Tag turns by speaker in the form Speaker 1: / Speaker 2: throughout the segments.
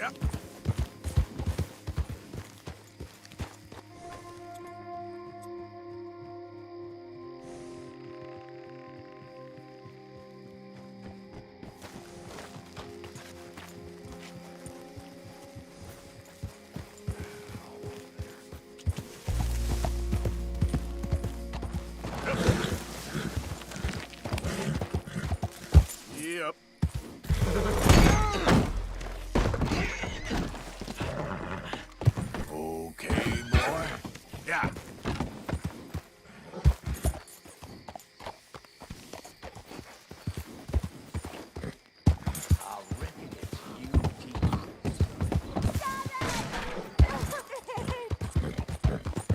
Speaker 1: Yep. Yep. Okay, boy. Yeah.
Speaker 2: I reckon it's UT.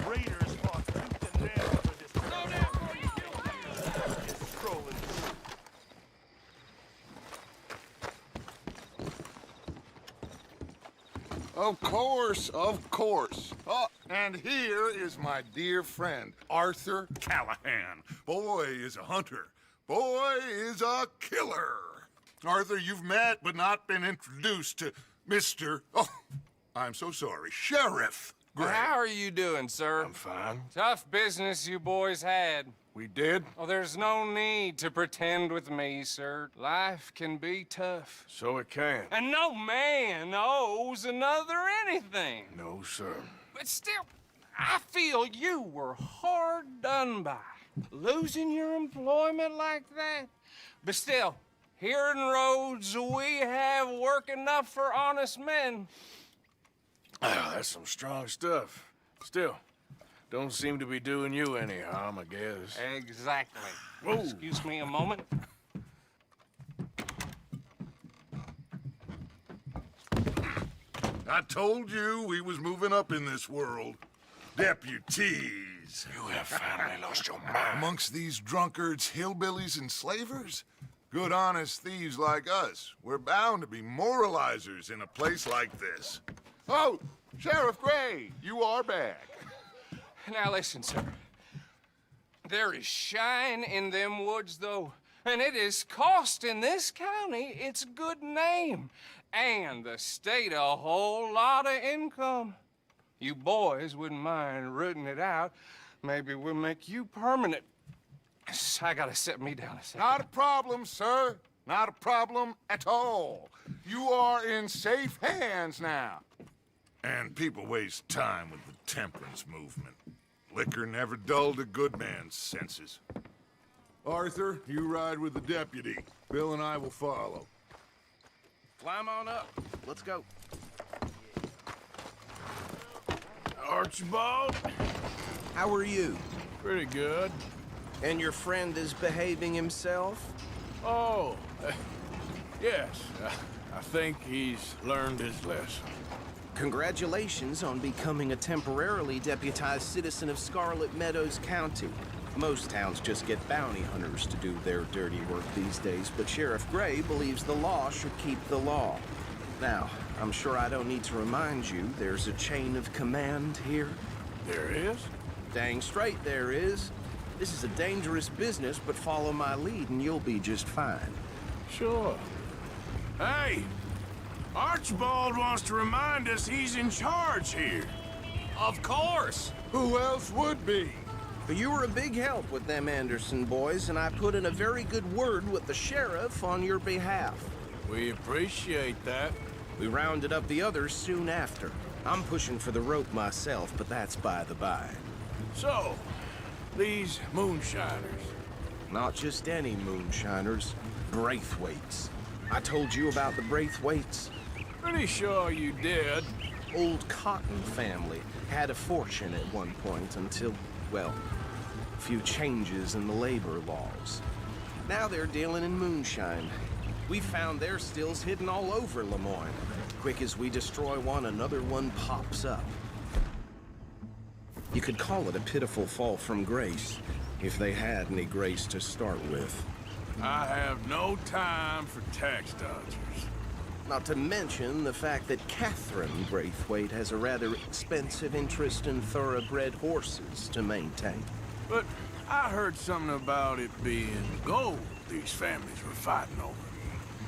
Speaker 1: Raiders fought tooth and nail for this. Slow down before you kill me. Just strolling.
Speaker 3: Of course, of course. Oh, and here is my dear friend, Arthur
Speaker 1: Callahan. Boy is a hunter. Boy is a killer. Arthur, you've met but not been introduced to Mr. Oh, I'm so sorry. Sheriff Gray.
Speaker 4: How are you doing, sir?
Speaker 1: I'm fine.
Speaker 4: Tough business you boys had.
Speaker 1: We did?
Speaker 4: Oh, there's no need to pretend with me, sir. Life can be tough.
Speaker 1: So it can.
Speaker 4: And no man owes another anything.
Speaker 1: No, sir.
Speaker 4: But still, I feel you were hard done by. Losing your employment like that. But still, here in Rhodes, we have work enough for honest men.
Speaker 5: Oh, that's some strong stuff. Still, don't seem to be doing you any harm, I guess.
Speaker 4: Exactly.
Speaker 5: Whoa.
Speaker 4: Excuse me a moment.
Speaker 1: I told you we was moving up in this world. Deputies.
Speaker 5: You have finally lost your mind.
Speaker 1: Amongst these drunkards, hillbillies, and slavers? Good, honest thieves like us. We're bound to be moralizers in a place like this. Oh, Sheriff Gray, you are back.
Speaker 4: Now listen, sir. There is shine in them woods, though, and it is costing this county its good name and the state a whole lot of income. You boys wouldn't mind rooting it out. Maybe we'll make you permanent. I gotta set me down a second.
Speaker 1: Not a problem, sir. Not a problem at all. You are in safe hands now. And people waste time with the temperance movement. Liquor never dulled a good man's senses. Arthur, you ride with the deputy. Bill and I will follow.
Speaker 2: Climb on up. Let's go.
Speaker 5: Archibald?
Speaker 2: How are you?
Speaker 5: Pretty good.
Speaker 2: And your friend is behaving himself?
Speaker 5: Oh, yes. I think he's learned his lesson.
Speaker 2: Congratulations on becoming a temporarily deputized citizen of Scarlet Meadows County. Most towns just get bounty hunters to do their dirty work these days, but Sheriff Gray believes the law should keep the law. Now, I'm sure I don't need to remind you there's a chain of command here.
Speaker 5: There is?
Speaker 2: Dang straight there is. This is a dangerous business, but follow my lead and you'll be just fine.
Speaker 5: Sure. Hey! Archibald wants to remind us he's in charge here.
Speaker 4: Of course.
Speaker 1: Who else would be?
Speaker 2: But you were a big help with them Anderson boys, and I put in a very good word with the sheriff on your behalf.
Speaker 5: We appreciate that.
Speaker 2: We rounded up the others soon after. I'm pushing for the rope myself, but that's by the by.
Speaker 5: So, these moonshiners.
Speaker 2: Not just any moonshiners, Braithwaites. I told you about the Braithwaites.
Speaker 5: Pretty sure you did.
Speaker 2: Old Cotton family had a fortune at one point until, well, a few changes in the labor laws. Now they're dealing in moonshine. We found their stills hidden all over Lemoyne. Quick as we destroy one, another one pops up. You could call it a pitiful fall from grace, if they had any grace to start with.
Speaker 5: I have no time for tax dodgers.
Speaker 2: Not to mention the fact that Catherine Braithwaite has a rather expensive interest in thoroughbred horses to maintain.
Speaker 5: But I heard something about it being gold these families were fighting over.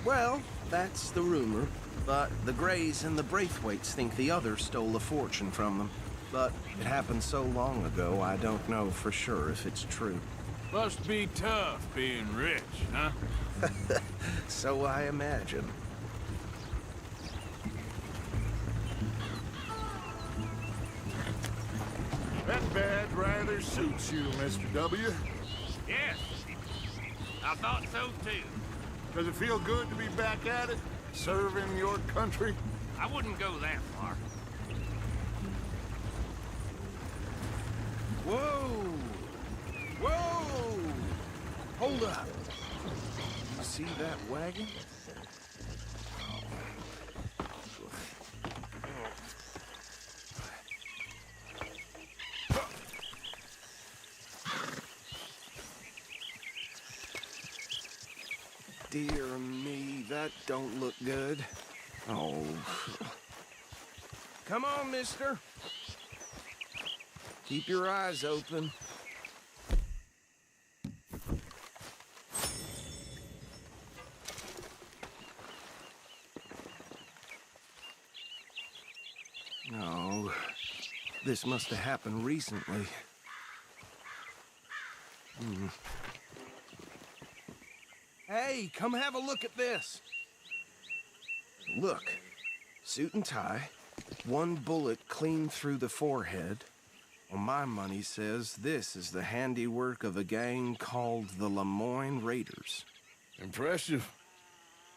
Speaker 2: Well, That's the rumor, but the Greys and the Braithwaites think the others stole a fortune from them. But it happened so long ago, I don't know for sure if it's true.
Speaker 5: Must be tough being rich, huh?
Speaker 2: So I imagine.
Speaker 1: That badge rather suits you, Mr. W.
Speaker 6: Yes, I thought so too.
Speaker 1: Does it feel good to be back at it, serving your country?
Speaker 6: I wouldn't go that far.
Speaker 2: Whoa! Whoa! Hold up. You see that wagon? Dear me, that don't look good. Oh. Come on, mister. Keep your eyes open. No, this must have happened recently. Hey, come have a look at this. Look, suit and tie, one bullet clean through the forehead. Well, my money says this is the handiwork of a gang called the Lemoyne Raiders.
Speaker 5: Impressive.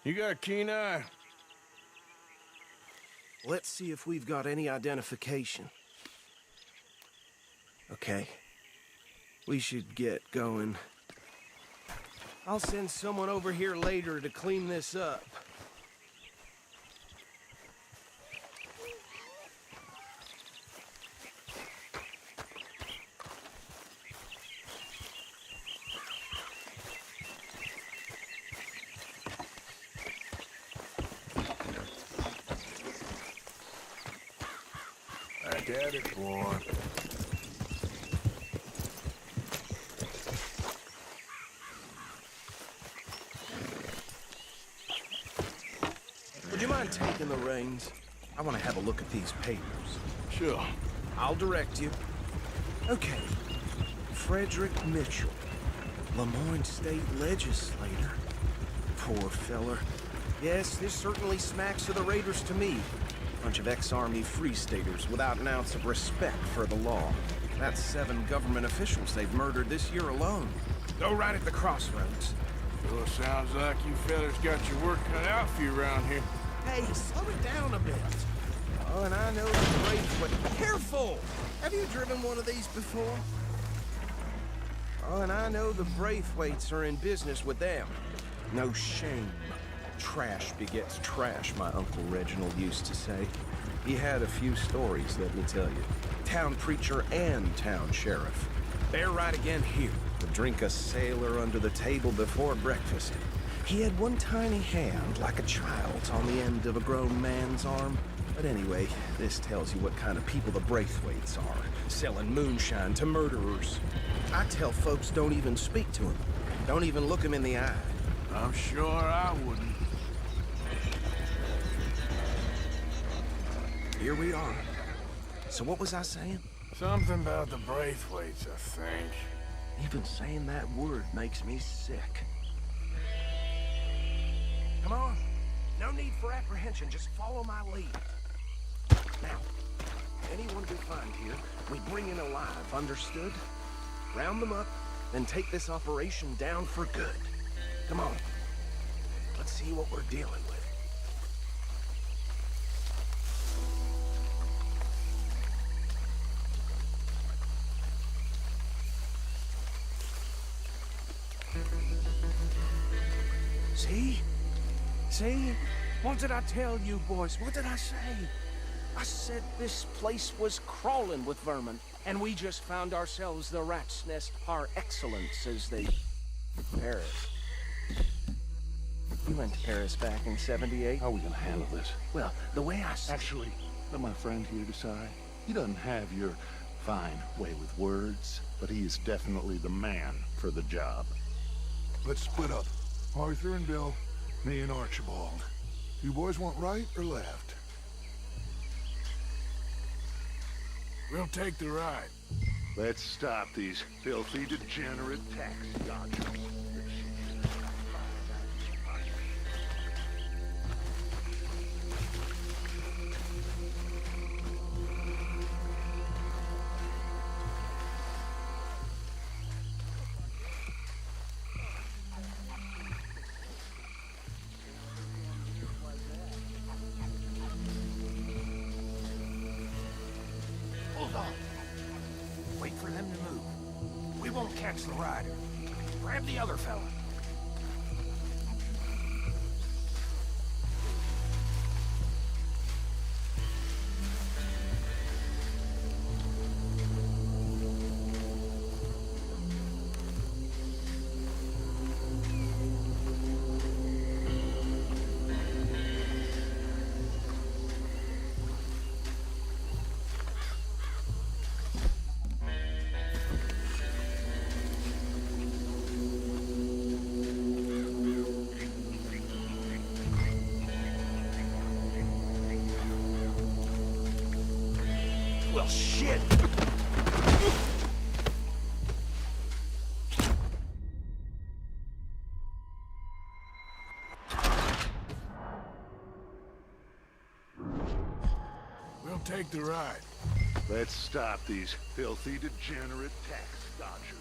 Speaker 5: You got a keen eye.
Speaker 2: Let's see if we've got any identification. Okay. We should get going. I'll send someone over here later to clean this up.
Speaker 5: Back at it, boy.
Speaker 2: Would you mind taking the reins? I want to have a look at these papers.
Speaker 5: Sure.
Speaker 2: I'll direct you. Okay. Frederick Mitchell, Lemoyne State Legislator. Poor feller. Yes, this certainly smacks of the Raiders to me. Bunch of ex-Army Free Staters without an ounce of respect for the law. That's 7 government officials they've murdered this year alone. Go right at the crossroads.
Speaker 5: Sure sounds like you fellas got your work cut out for you around here.
Speaker 2: Hey, slow it down a bit. Oh, and I know the Braithwaite. Careful! Have you driven one of these before? Oh, and I know the Braithwaites are in business with them. No shame. Trash begets trash, my Uncle Reginald used to say. He had a few stories, let me tell you. Town preacher and town sheriff. They're right again here. To drink a sailor under the table before breakfast. He had one tiny hand, like a child's, on the end of a grown man's arm. But anyway, this tells you what kind of people the Braithwaites are. Selling moonshine to murderers. I tell folks don't even speak to him. Don't even look him in the eye.
Speaker 5: I'm sure I wouldn't.
Speaker 2: Here we are. So what was I saying?
Speaker 5: Something about the Braithwaites, I think.
Speaker 2: Even saying that word makes me sick. Come on. No need for apprehension. Just follow my lead. Now, anyone we find here, we bring in alive, understood? Round them up, then take this operation down for good. Come on. Let's see what we're dealing with. See? See? What did I tell you, boys? What did I say? I said this place was crawling with vermin, and we just found ourselves the rat's nest par excellence, as they... Paris. You went to Paris back in '78?
Speaker 7: How are we gonna handle this?
Speaker 2: Well, the way I see...
Speaker 7: Actually, let my friend here decide. He doesn't have your fine way with words, but he is definitely the man for the job.
Speaker 3: Let's split up. Arthur and Bill, me and Archibald. You boys want right or left?
Speaker 5: We'll take the ride.
Speaker 7: Let's stop these filthy, degenerate tax dodgers.
Speaker 8: Hold on. Wait for them to move. We won't catch the rider. Grab the other fella. Well, shit!
Speaker 5: We'll take the ride.
Speaker 7: Let's stop these filthy, degenerate tax dodgers.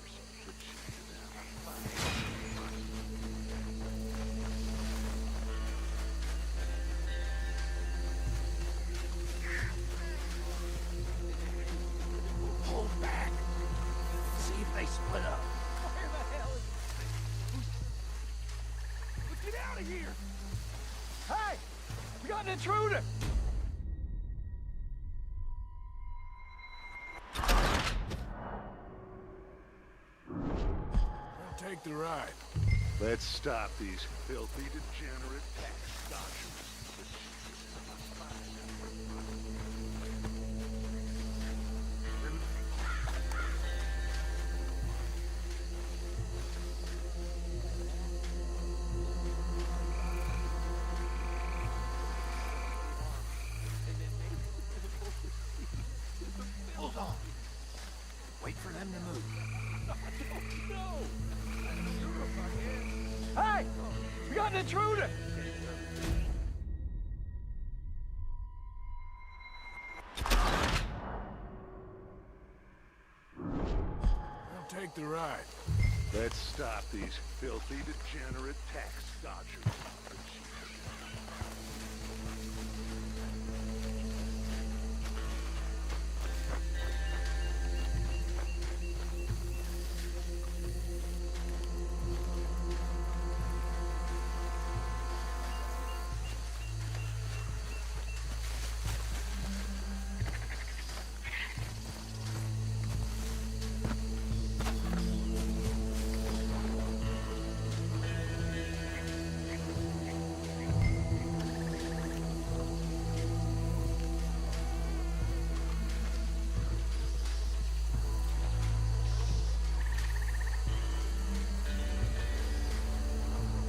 Speaker 8: Hold back. See if they split up. Where the hell is... Let's get out of here! Hey! We got an intruder!
Speaker 5: We'll take the ride.
Speaker 7: Let's stop these filthy, degenerate tax dodgers.
Speaker 8: Hold on. Wait for them to move. Hey! We got an intruder!
Speaker 5: We'll take the ride.
Speaker 7: Let's stop these filthy, degenerate tax dodgers.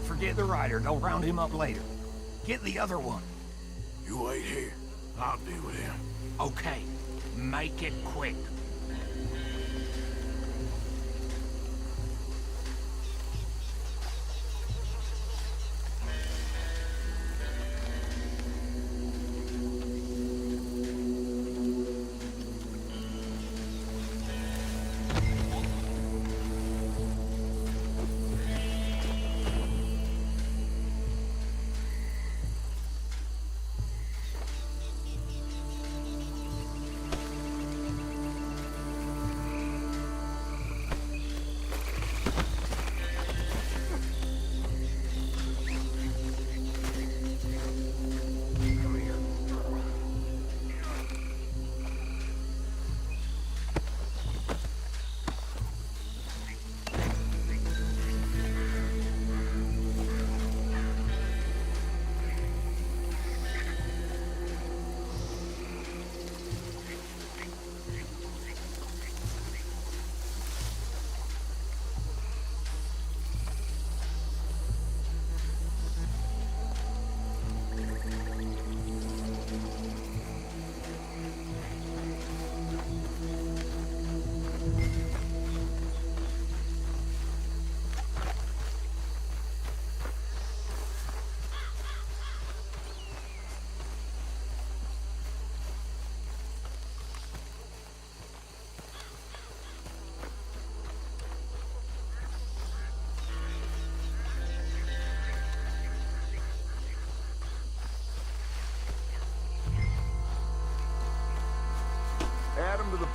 Speaker 8: Forget the rider. They'll round him up later. Get the other one.
Speaker 5: You wait here. I'll deal with him.
Speaker 8: Okay. Make it quick.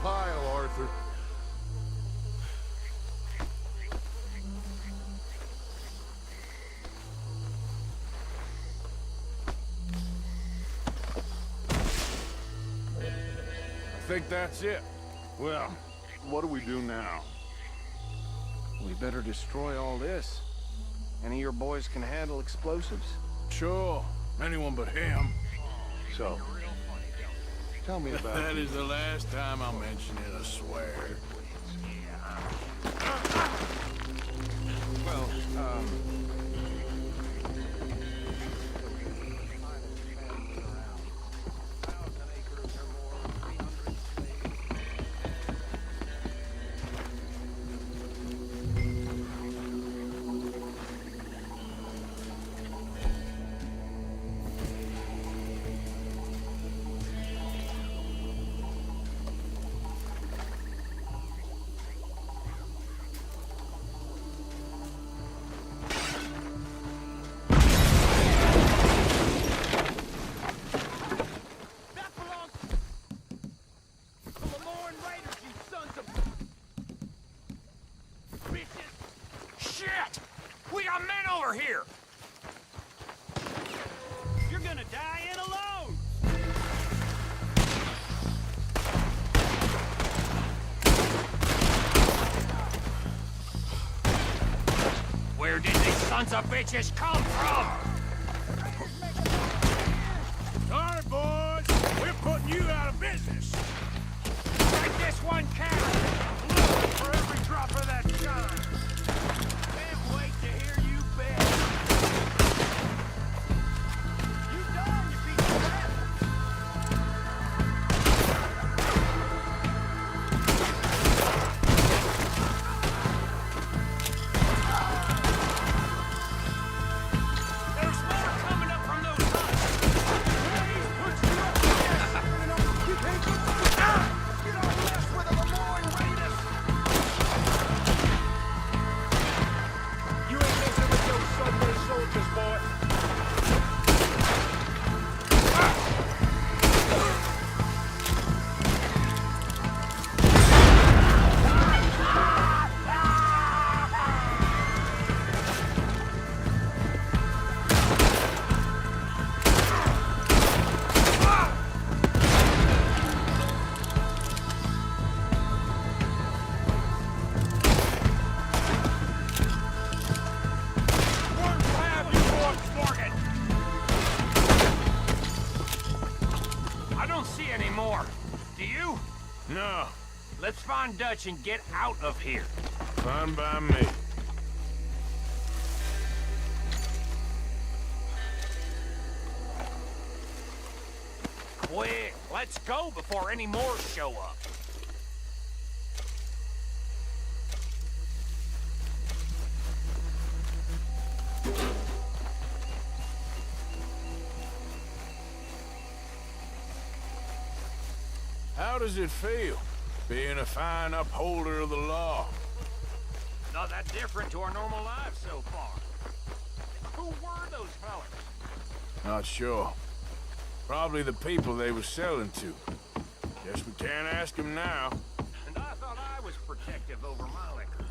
Speaker 3: pile, Arthur.
Speaker 5: I think that's it.
Speaker 7: Well, what do we do now?
Speaker 2: We better destroy all this. Any of your boys can handle explosives?
Speaker 5: Sure. Anyone but him.
Speaker 7: So, tell me about
Speaker 5: That is the last time I'll mention it, I swear.
Speaker 2: Well,
Speaker 8: That belongs to the Lemoyne Raiders, you sons of bitches!
Speaker 6: Shit! We got men over here!
Speaker 8: You're gonna die in alone!
Speaker 6: Where did these sons of bitches come from?
Speaker 5: Sorry, boys. We're putting you out of business.
Speaker 6: Take this one count! Look for every drop of that shine!
Speaker 8: Can't wait to hear you beg! You done, you piece of crap!
Speaker 6: There's more coming up from those huts!
Speaker 8: You don't mess with the Lemoyne Raiders!
Speaker 5: You ain't messing with those subway soldiers, boy.
Speaker 6: I don't see any more. Do you?
Speaker 5: No,
Speaker 6: Let's find Dutch and get out of here.
Speaker 5: fine by me.
Speaker 6: Quick, let's go before any more show up.
Speaker 5: How does it feel, being a fine upholder of the law?
Speaker 6: Not that different to our normal lives so far. Who were those fellas?
Speaker 5: Not sure. Probably the people they were selling to. Guess we can't ask them now.
Speaker 6: And I thought I was protective over my liquor.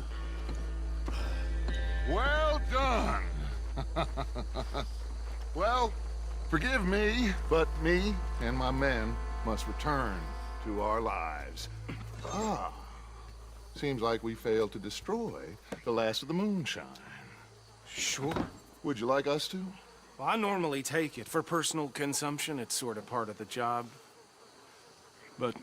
Speaker 3: Well done. Well, forgive me, but me and my men must return to our lives. Ah, seems like we failed to destroy the last of the moonshine.
Speaker 2: sure.
Speaker 3: Would you like us to?
Speaker 2: Well, I normally take it. For personal consumption, it's sort of part of the job. But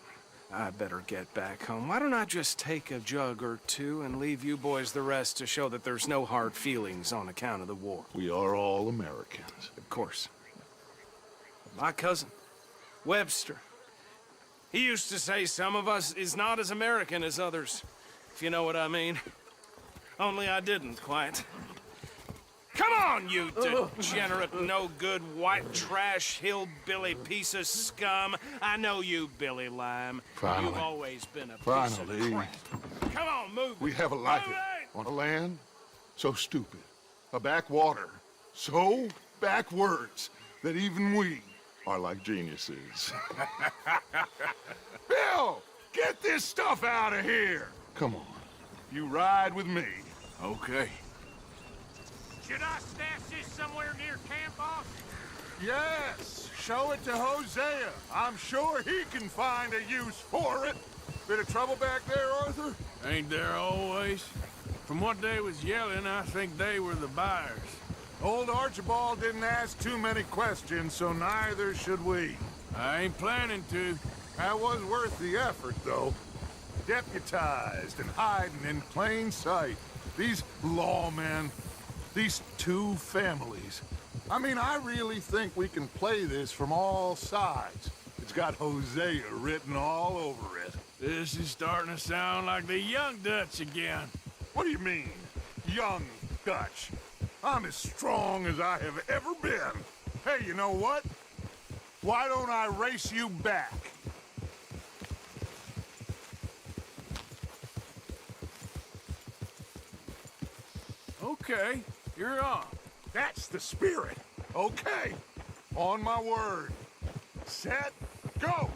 Speaker 2: I better get back home. Why don't I just take a jug or two and leave you boys the rest to show that there's no hard feelings on account of the war?
Speaker 3: We are all Americans.
Speaker 2: Of course. My cousin, Webster, he used to say some of us is not as American as others, if you know what I mean. Only I didn't quite. Come on, you degenerate, no-good, white trash, hillbilly piece of scum. I know you, Billy Lime.
Speaker 3: Finally.
Speaker 2: You've always been a piece
Speaker 3: Finally.
Speaker 2: of crap. Come on, move
Speaker 3: We
Speaker 2: it.
Speaker 3: have a life
Speaker 2: Move it!
Speaker 3: on a land so stupid, a backwater so backwards that even we are like geniuses. Bill,
Speaker 1: Get this stuff out of here! Come on. You ride with me.
Speaker 5: Okay.
Speaker 6: Should I stash this somewhere near camp, boss?
Speaker 1: Yes! Show it to Hosea. I'm sure he can find a use for it. Bit of trouble back there, Arthur?
Speaker 5: Ain't there always? From what they was yelling, I think they were the buyers.
Speaker 1: Old Archibald didn't ask too many questions, so neither should we.
Speaker 5: I ain't planning to.
Speaker 1: That was worth the effort, though. Deputized and hiding in plain sight. These lawmen, these two families. I mean, I really think we can play this from all sides. It's got Hosea written all over it.
Speaker 5: This is starting to sound like the Young Dutch again.
Speaker 1: What do you mean, young Dutch? I'm as strong as I have ever been. Hey, you know what? Why don't I race you back?
Speaker 5: Okay, you're on.
Speaker 1: That's the spirit. Okay. On my word. Set, go!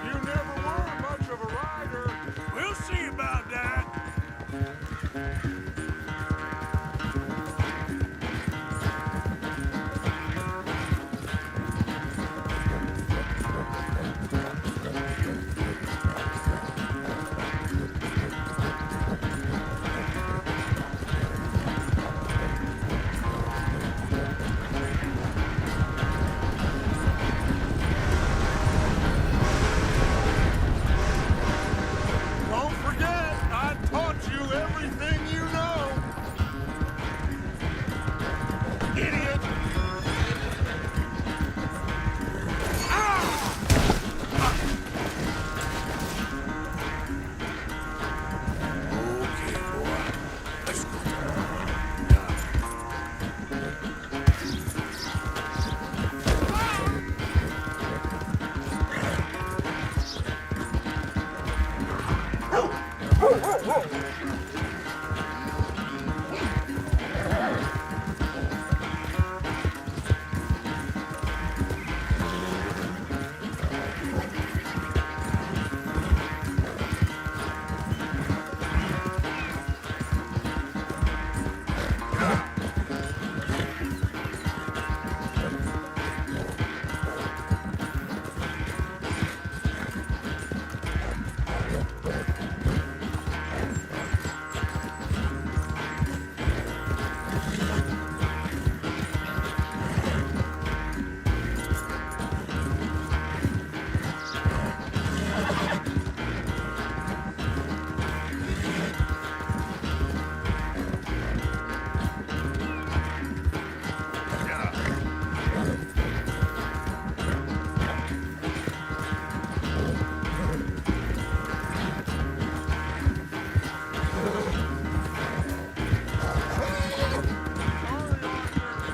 Speaker 1: You never were much of a rider.
Speaker 5: We'll see about that.
Speaker 1: Don't forget, I taught you everything you know. Idiot!
Speaker 5: Okay, boy. Let's go.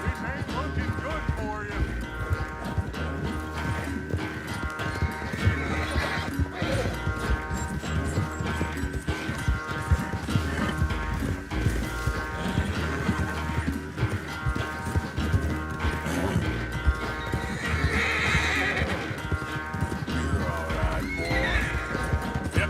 Speaker 5: This ain't looking good for you. You're all right, boy. Yep.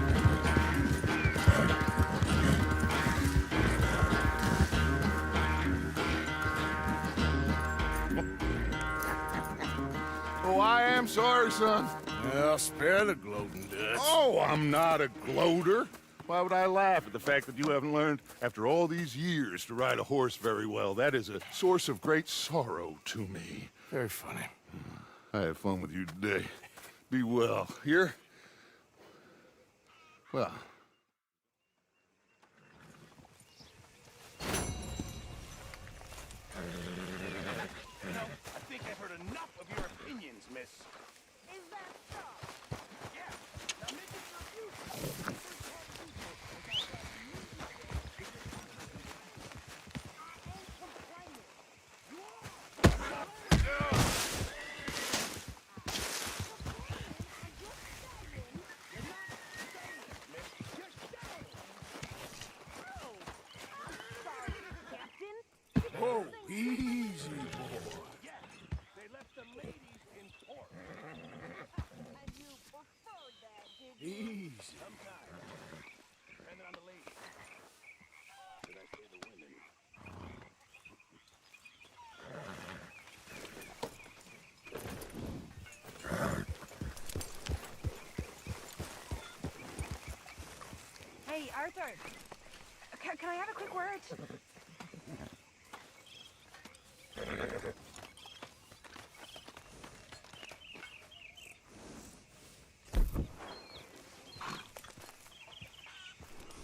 Speaker 1: Oh, I am sorry, son.
Speaker 5: Well, spare the gloating, Dutch.
Speaker 1: Oh, I'm not a gloater. Why would I laugh at the fact that you haven't learned, after all these years, to ride a horse very well? That is a source of great sorrow to me.
Speaker 5: Very funny.
Speaker 1: I had fun with you today. Be well. Here? Well.
Speaker 2: I think I've heard enough of your opinions, miss.
Speaker 8: Is that so?
Speaker 2: Yeah. Now make it your view.
Speaker 8: easy. I'm tired. Depending on the lady. Did I say the women?
Speaker 9: Hey, Arthur. Can I have a quick word?